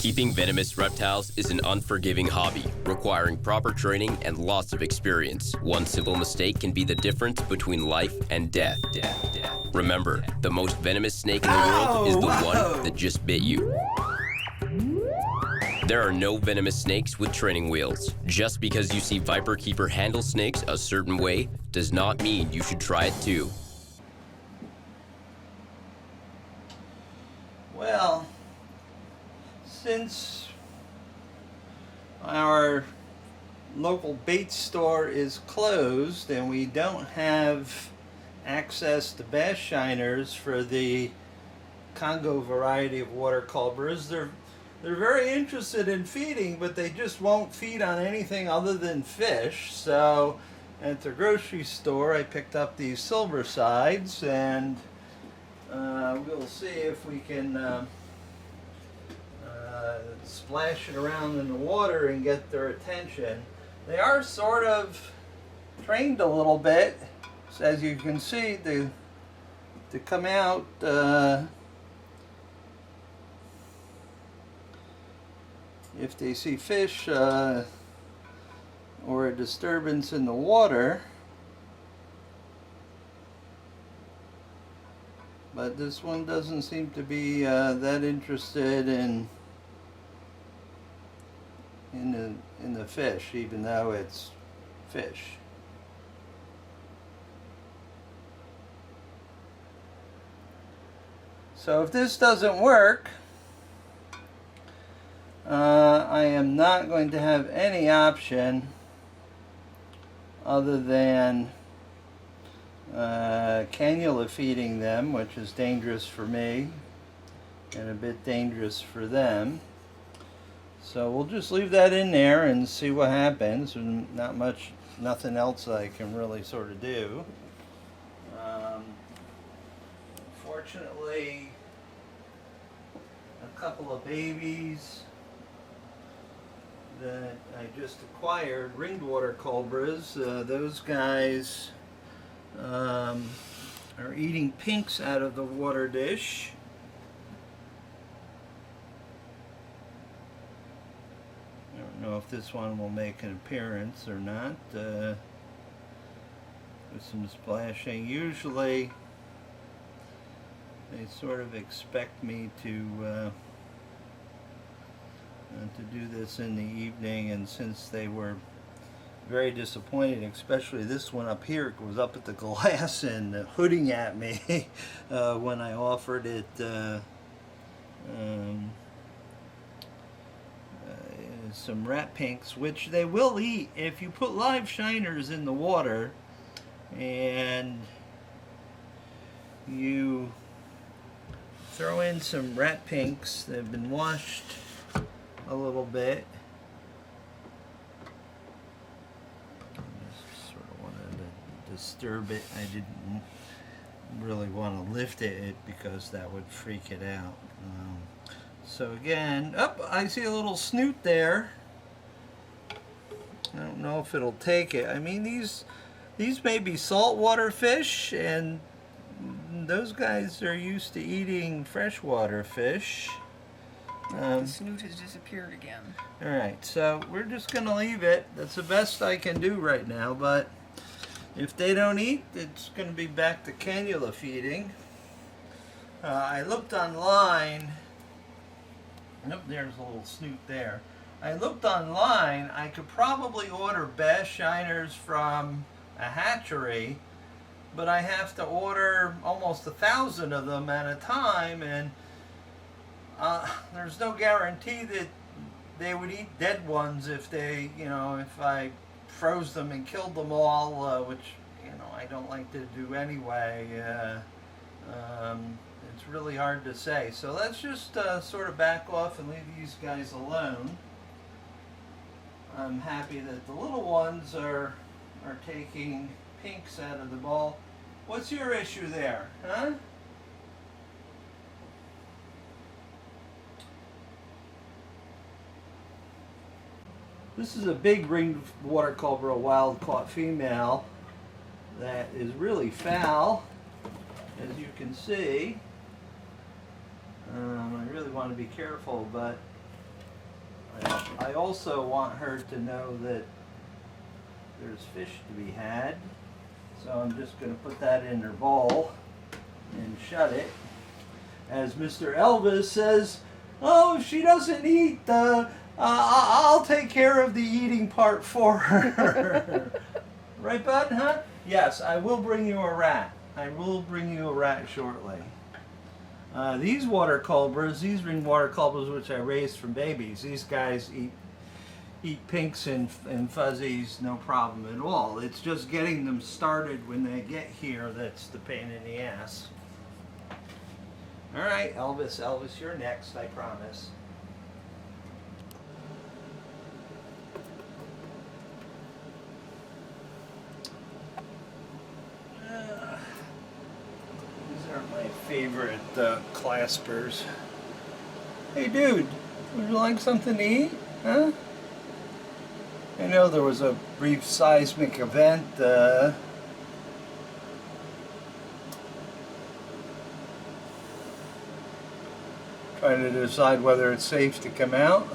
Keeping venomous reptiles is an unforgiving hobby, requiring proper training and lots of experience. One simple mistake can be the difference between life and death. Remember, the most venomous snake in the world is the one that just bit you. There are no venomous snakes with training wheels. Just because you see viperkeeper handle snakes a certain way does not mean you should try it too. Well, since our local bait store is closed and we don't have access to bass shiners for the Congo variety of water cobras, they're very interested in feeding, but they just won't feed on anything other than fish. So at the grocery store I picked up these silver sides, and we'll see if we can splash it around in the water and get their attention. They are sort of trained a little bit, so as you can see, to come out if they see fish or a disturbance in the water. But this one doesn't seem to be that interested in the fish, even though it's fish. So if this doesn't work, I am not going to have any option other than cannula feeding them, which is dangerous for me and a bit dangerous for them. So we'll just leave that in there and see what happens. And nothing else I can really sort of do. Fortunately, a couple of babies that I just acquired, ringed water cobras, those guys are eating pinks out of the water dish. I don't know if this one will make an appearance or not. With some splashing. Usually they sort of expect me to do this in the evening, and since they were very disappointed, especially this one up here, was up at the glass and hooting at me when I offered it some rat pinks, which they will eat if you put live shiners in the water and you throw in some rat pinks that have been washed a little bit. I just sort of wanted to disturb it. I didn't really want to lift it because that would freak it out. So again, I see a little snoot there. I don't know if it'll take it. I mean, these may be saltwater fish, and those guys are used to eating freshwater fish. The snoot has disappeared again. Alright, so we're just going to leave it. That's the best I can do right now, but if they don't eat, it's going to be back to cannula feeding. I looked online. Nope, there's a little snoot there. I looked online. I could probably order bass shiners from a hatchery, but I have to order almost 1,000 of them at a time, and there's no guarantee that they would eat dead ones if they, if I froze them and killed them all, which, I don't like to do anyway. It's really hard to say. So let's just sort of back off and leave these guys alone. I'm happy that the little ones are taking pinks out of the bowl. What's your issue there, huh? This is a big ringed water cobra wild caught female that is really foul, as you can see. I really want to be careful, but I also want her to know that there's fish to be had. So I'm just going to put that in her bowl and shut it. As Mr. Elvis says, oh, if she doesn't eat, I'll take care of the eating part for her. Right, bud, huh? Yes, I will bring you a rat. I will bring you a rat shortly. These water cobras, these ring water cobras, which I raised from babies, these guys eat pinks and fuzzies, no problem at all. It's just getting them started when they get here that's the pain in the ass. All right, Elvis, you're next, I promise. These are my favorite claspers. Hey, dude, would you like something to eat? Huh? I know there was a brief seismic event. Trying to decide whether it's safe to come out.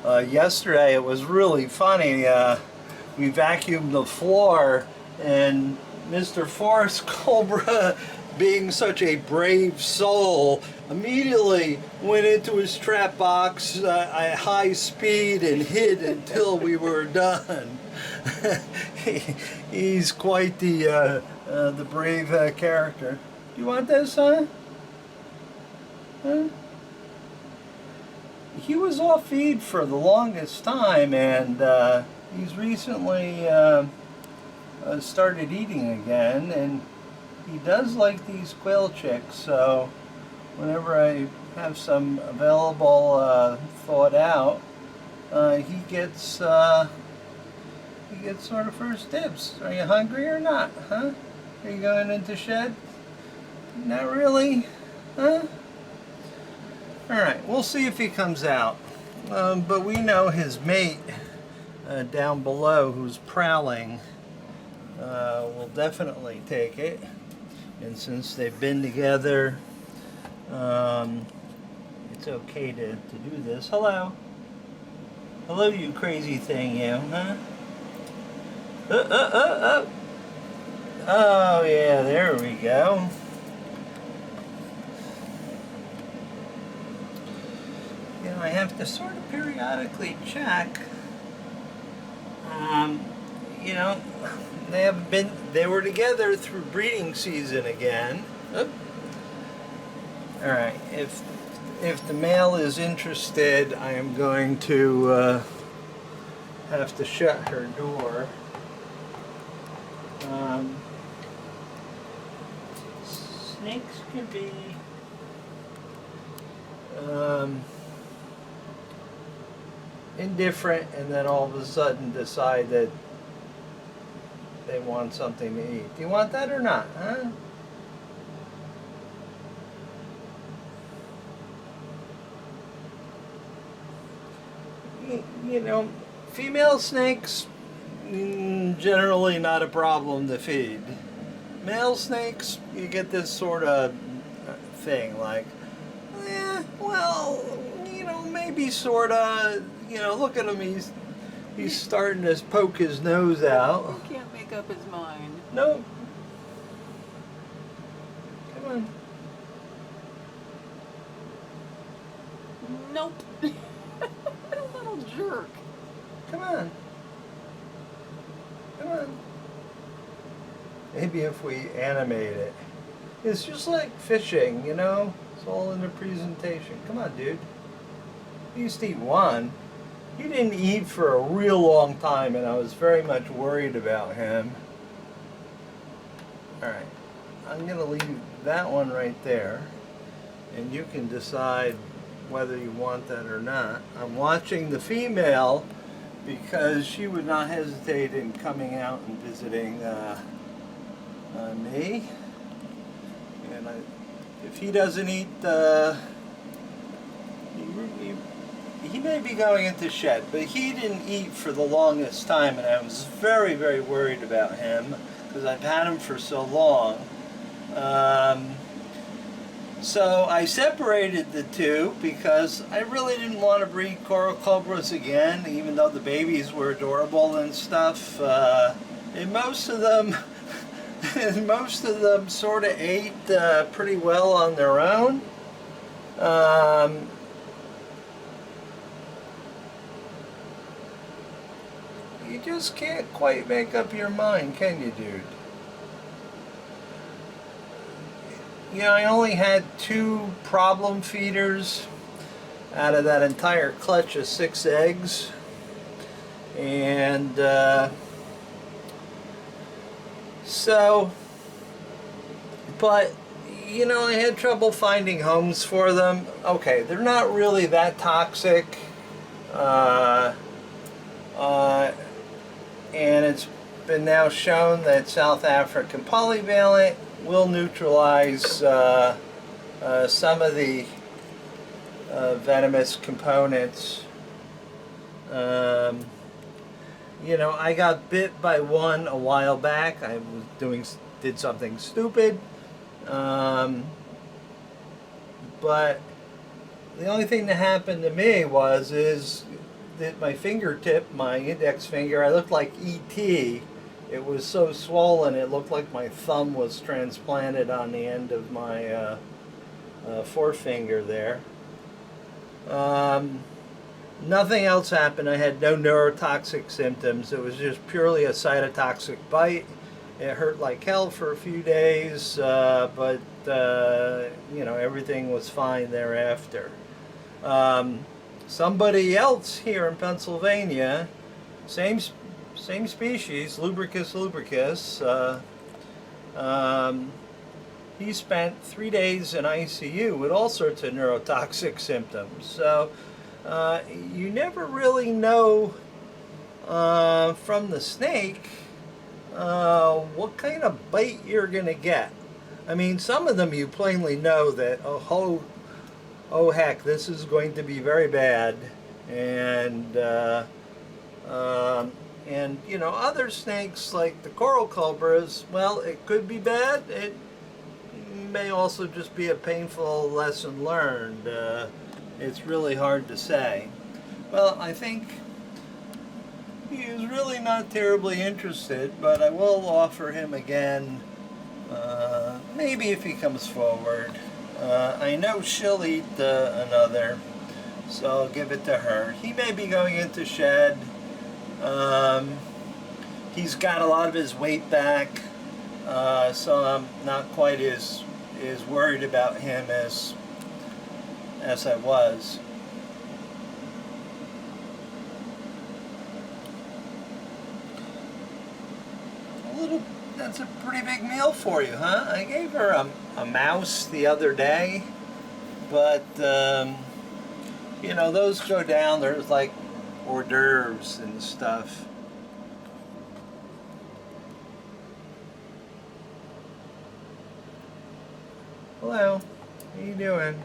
Yesterday it was really funny. We vacuumed the floor and Mr. Forrest Cobra, being such a brave soul, immediately went into his trap box at high speed and hid until we were done. He's quite the brave character. Do you want this, huh? Huh? He was off feed for the longest time, and he's recently started eating again, and he does like these quail chicks, so whenever I have some available thawed out, he gets sort of first dibs. Are you hungry or not, huh? Are you going into shed? Not really, huh? Alright, we'll see if he comes out. But we know his mate down below who's prowling will definitely take it. And since they've been together, it's okay to do this. Hello. Hello, you crazy thing, you, huh? Oh, yeah, there we go. You know, I have to sort of periodically check. You know, they were together through breeding season again. Oop. All right, if the male is interested, I am going to have to shut her door. Snakes can be indifferent and then all of a sudden decide that they want something to eat. Do you want that or not, huh? You know, female snakes, generally not a problem to feed. Male snakes, you get this sort of thing like, well, you know, maybe sort of, you know, look at him, he's starting to poke his nose out. He can't make up his mind. No. Come on. Nope. What a little jerk. Come on. Come on. Maybe if we animate it. It's just like fishing, you know? It's all in the presentation. Come on, dude. He used to eat one. He didn't eat for a real long time, and I was very much worried about him. Alright. I'm going to leave that one right there. And you can decide whether you want that or not. I'm watching the female because she would not hesitate in coming out and visiting me. And if he doesn't eat, he may be going into shed, but he didn't eat for the longest time, and I was very, very worried about him because I've had him for so long. So I separated the two because I really didn't want to breed coral cobras again, even though the babies were adorable and stuff. And most of them, sort of ate pretty well on their own. You just can't quite make up your mind, can you, dude? You know, I only had 2 problem feeders out of that entire clutch of 6 eggs. And but, you know, I had trouble finding homes for them. Okay, they're not really that toxic. And it's been now shown that South African polyvalent will neutralize some of the venomous components. You know, I got bit by one a while back. I was did something stupid, but the only thing that happened to me is that my fingertip, my index finger, I looked like E.T. It was so swollen it looked like my thumb was transplanted on the end of my forefinger there. Nothing else happened. I had no neurotoxic symptoms. It was just purely a cytotoxic bite. It hurt like hell for a few days, but you know, everything was fine thereafter. Somebody else here in Pennsylvania, same species, Lubricus lubricus, he spent 3 days in ICU with all sorts of neurotoxic symptoms. So you never really know from the snake what kind of bite you're going to get. I mean, some of them you plainly know that, oh heck, this is going to be very bad. And you know, other snakes like the coral cobras, well, it could be bad. It may also just be a painful lesson learned. It's really hard to say. Well, I think he is really not terribly interested, but I will offer him again, maybe if he comes forward. I know she'll eat another, so I'll give it to her. He may be going into shed. He's got a lot of his weight back, so I'm not quite as worried about him as I was. That's a pretty big meal for you, huh? I gave her a mouse the other day, but you know, those go down. There's like hors d'oeuvres and stuff. Hello, how you doing?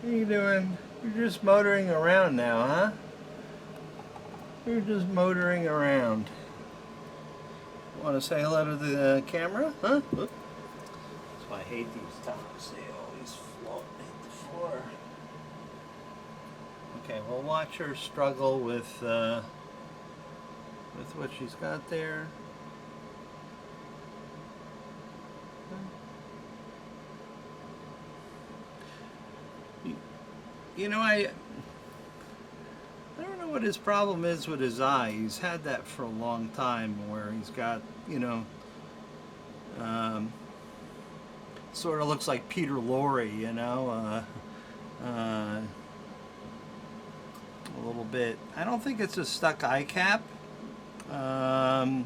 What are you doing? You're just motoring around now, huh? You're just motoring around. Want to say hello to the camera, huh? Oop. That's why I hate these towels. They always float and hit the floor. Okay, we'll watch her struggle with what she's got there. You know, I don't know what his problem is with his eye. He's had that for a long time, where he's got, you know, sort of looks like Peter Lorre, you know, a little bit. I don't think it's a stuck eye cap. Well,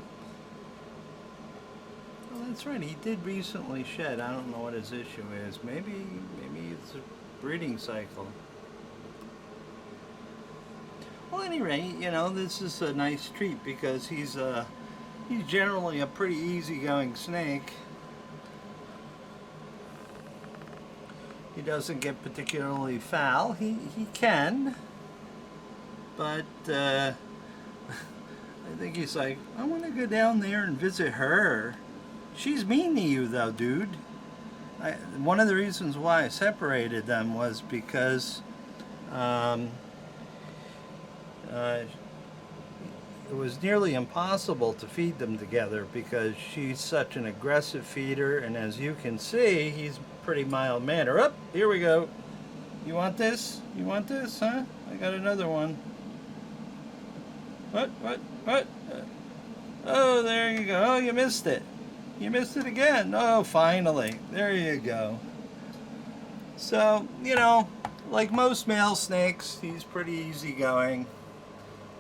that's right. He did recently shed. I don't know what his issue is. Maybe it's a breeding cycle. Well, at any rate, you know, this is a nice treat because he's generally a pretty easygoing snake. He doesn't get particularly foul. He can, but I think he's like, I want to go down there and visit her. She's mean to you though, dude. one of the reasons why I separated them was because it was nearly impossible to feed them together because she's such an aggressive feeder, and as you can see, he's pretty mild mannered. Up, here we go. You want this? You want this, huh? I got another one. What? Oh, there you go. Oh, you missed it. You missed it again. Oh, finally. There you go. So, you know, like most male snakes, he's pretty easygoing.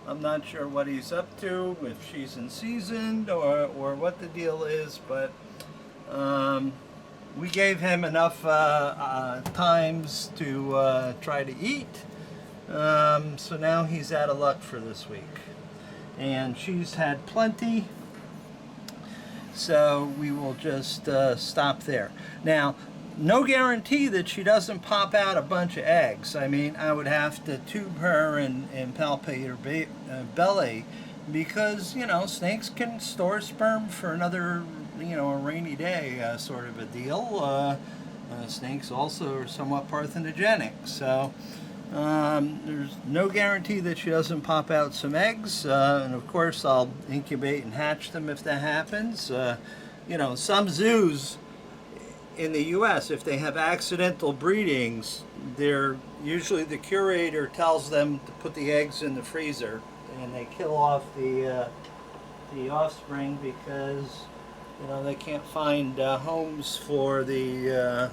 I'm not sure what he's up to, if she's in season or what the deal is, but we gave him enough times to try to eat. So now he's out of luck for this week. And she's had plenty, so we will just stop there. Now, no guarantee that she doesn't pop out a bunch of eggs. I mean, I would have to tube her and palpate her belly because, you know, snakes can store sperm for another, you know, a rainy day sort of a deal. Snakes also are somewhat parthenogenic, so there's no guarantee that she doesn't pop out some eggs. And of course, I'll incubate and hatch them if that happens. You know, some zoos in the U.S., if they have accidental breedings, they're usually the curator tells them to put the eggs in the freezer, and they kill off the offspring because, you know, they can't find homes for the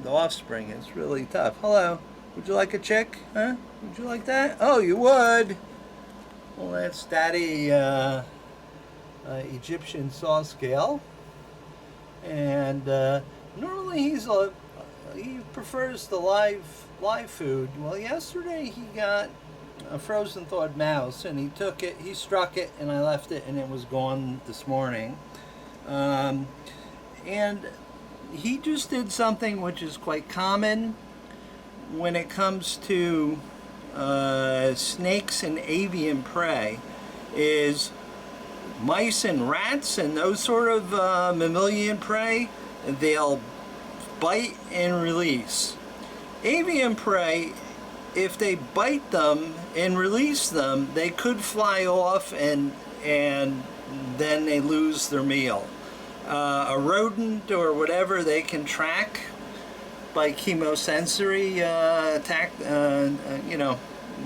offspring. It's really tough. Hello, would you like a chick? Huh? Would you like that? Oh, you would. Well, that's Daddy Egyptian saw scale, and normally he prefers the live food. Well, yesterday he got a frozen thawed mouse, and he took it, he struck it, and I left it, and it was gone this morning. And he just did something which is quite common when it comes to snakes and avian prey, is mice and rats and those sort of mammalian prey. They'll bite and release. Avian prey, if they bite them and release them, they could fly off and then they lose their meal. A rodent or whatever they can track by chemosensory attack, you know,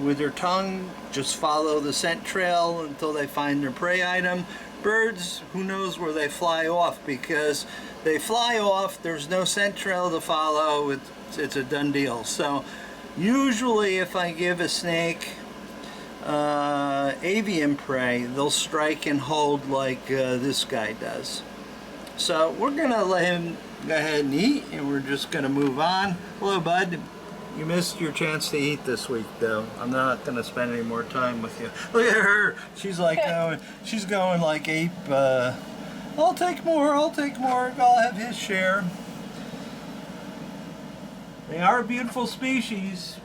with their tongue, just follow the scent trail until they find their prey item. Birds, who knows where they fly off, because they fly off, there's no scent trail to follow, it's a done deal. So usually if I give a snake avian prey, they'll strike and hold like this guy does. So we're gonna let him go ahead and eat, and we're just gonna move on. Hello, bud. You missed your chance to eat this week, though. I'm not gonna spend any more time with you. Look at her. She's like she's going like ape. I'll take more. I'll have his share. They are a beautiful species.